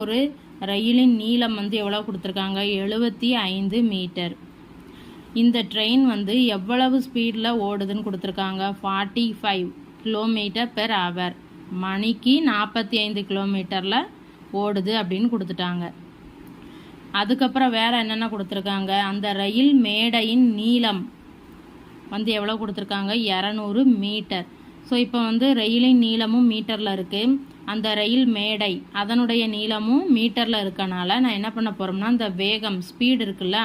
ஒரு ரயிலின் நீளம் வந்து எவ்வளோ கொடுத்துருக்காங்க, 75 மீட்டர். இந்த ட்ரெயின் வந்து எவ்வளவு ஸ்பீடில் ஓடுதுன்னு கொடுத்துருக்காங்க, 45 கிலோமீட்டர் பெர் ஹவர். மணிக்கு 45 கிலோமீட்டரில் ஓடுது அப்படின்னு கொடுத்துட்டாங்க. அதுக்கப்புறம் வேறு என்னென்ன கொடுத்துருக்காங்க, அந்த ரயில் மேடையின் நீளம் வந்து எவ்வளோ கொடுத்துருக்காங்க, 200 மீட்டர். ஸோ இப்போ வந்து ரயிலின் நீளமும் மீட்டரில் இருக்குது, அந்த ரயில் மேடை அதனுடைய நீளமும் மீட்டரில் இருக்கனால நான் என்ன பண்ண போகிறோம்னா, இந்த வேகம் ஸ்பீடு இருக்குல்ல,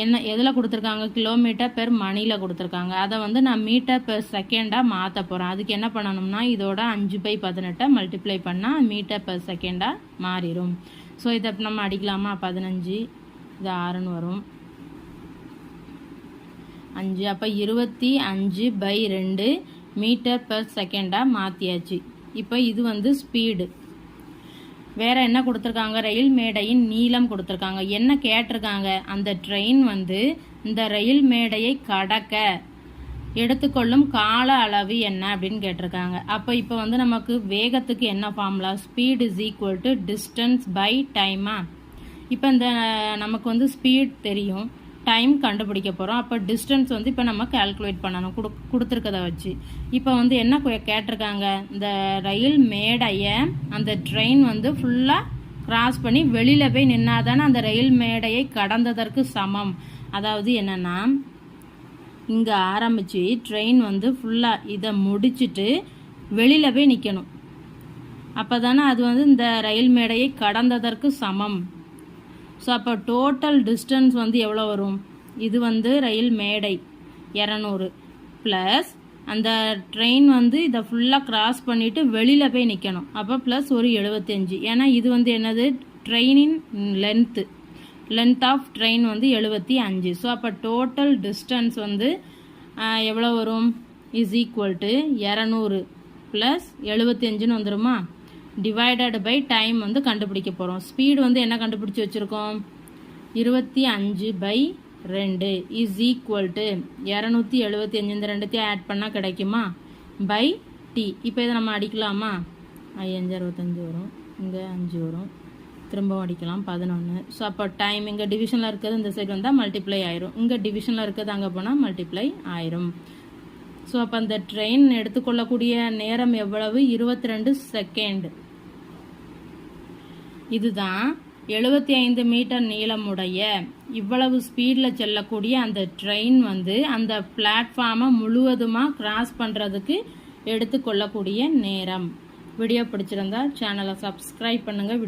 என்ன எதில் கொடுத்துருக்காங்க, கிலோமீட்டர் பெர் மணியில் கொடுத்துருக்காங்க. அதை வந்து நான் மீட்டர் பெர் செகண்டாக மாற்ற போகிறேன். அதுக்கு என்ன பண்ணணும்னா, இதோட 5/18 மல்டிப்ளை பண்ணால் மீட்டர் பெர் செகண்டாக மாறிடும். ஸோ இதை நம்ம அடிக்கலாமா, 15 இது 6ன்னு வரும், 5 அப்போ 25/2 மீட்டர் பெர் செகண்டாக மாற்றியாச்சு. இப்போ இது வந்து ஸ்பீடு. வேறு என்ன கொடுத்துருக்காங்க, ரயில் மேடையின் நீளம் கொடுத்துருக்காங்க. என்ன கேட்டிருக்காங்க, அந்த ட்ரெயின் வந்து இந்த ரயில் மேடையை கடக்க எடுத்துக்கொள்ளும் கால அளவு என்ன அப்படின்னு கேட்டிருக்காங்க. அப்போ இப்போ வந்து நமக்கு வேகத்துக்கு என்ன formula, speed is equal to distance by டைமா. இப்போ இந்த நமக்கு வந்து ஸ்பீட் தெரியும், டைம் கண்டுபிடிக்க போகிறோம். அப்போ டிஸ்டன்ஸ் வந்து இப்போ நம்ம கால்குலேட் பண்ணணும் கொடுத்துருக்கத வச்சு. இப்போ வந்து என்ன கேட்டிருக்காங்க, இந்த ரயில் மேடையை அந்த ட்ரெயின் வந்து ஃபுல்லாக கிராஸ் பண்ணி வெளியில் போய் நின்னாதானே அந்த ரயில் மேடையை கடந்ததற்கு சமம். அதாவது என்னென்னா, இங்கே ஆரம்பித்து ட்ரெயின் வந்து ஃபுல்லாக இதை முடிச்சுட்டு வெளியில் போய் நிற்கணும். அப்போ தானே அது வந்து இந்த ரயில் மேடையை கடந்ததற்கு சமம். ஸோ அப்போ டோட்டல் டிஸ்டன்ஸ் வந்து எவ்வளோ வரும், இது வந்து ரயில் மேடை 200 ப்ளஸ் அந்த ட்ரெயின் வந்து இதை ஃபுல்லாக கிராஸ் பண்ணிவிட்டு வெளியில் போய் நிற்கணும். அப்போ ப்ளஸ் ஒரு 75. ஏன்னா இது வந்து என்னது, ட்ரெயினின் லென்த் ஆஃப் ட்ரெயின் வந்து 75. ஸோ அப்போ டோட்டல் டிஸ்டன்ஸ் வந்து எவ்வளோ வரும், இஸ் ஈக்குவல் டு 200 ப்ளஸ் 75ன்னு வந்துடுமா, டிவைடட் பை டைம் வந்து கண்டுபிடிக்க போகிறோம். ஸ்பீடு வந்து என்ன கண்டுபிடிச்சி வச்சுருக்கோம், 25/2 இஸ் ஈக்குவல் டு 275. இந்த ரெண்டுத்தையும் ஆட் பண்ணால் கிடைக்குமா, பை டி. இப்போ இதை நம்ம அடிக்கலாமா, 5 65 வரும், இங்கே 5 வரும், திரும்பவும் அடிக்கலாம் 11. ஸோ அப்போ டைம் இங்கே டிவிஷனில் இருக்கிறது இந்த சைடு வந்தால் மல்டிப்ளை ஆயிரும், இங்கே டிவிஷனில் இருக்கிறது அங்கே போனால் மல்டிப்ளை ஆயிரும். ஸோ அப்போ அந்த ட்ரெயின் எடுத்துக்கொள்ளக்கூடிய நேரம் எவ்வளவு, 22 செகண்ட். இதுதான் 75 மீட்டர் நீளமுடைய இவ்வளவு ஸ்பீடில் செல்லக்கூடிய அந்த ட்ரெயின் வந்து அந்த பிளாட்ஃபார்மை முழுவதுமாக கிராஸ் பண்ணுறதுக்கு எடுத்துக்கொள்ளக்கூடிய நேரம். வீடியோ பிடிச்சிருந்தா சேனலை சப்ஸ்கிரைப் பண்ணுங்கள்.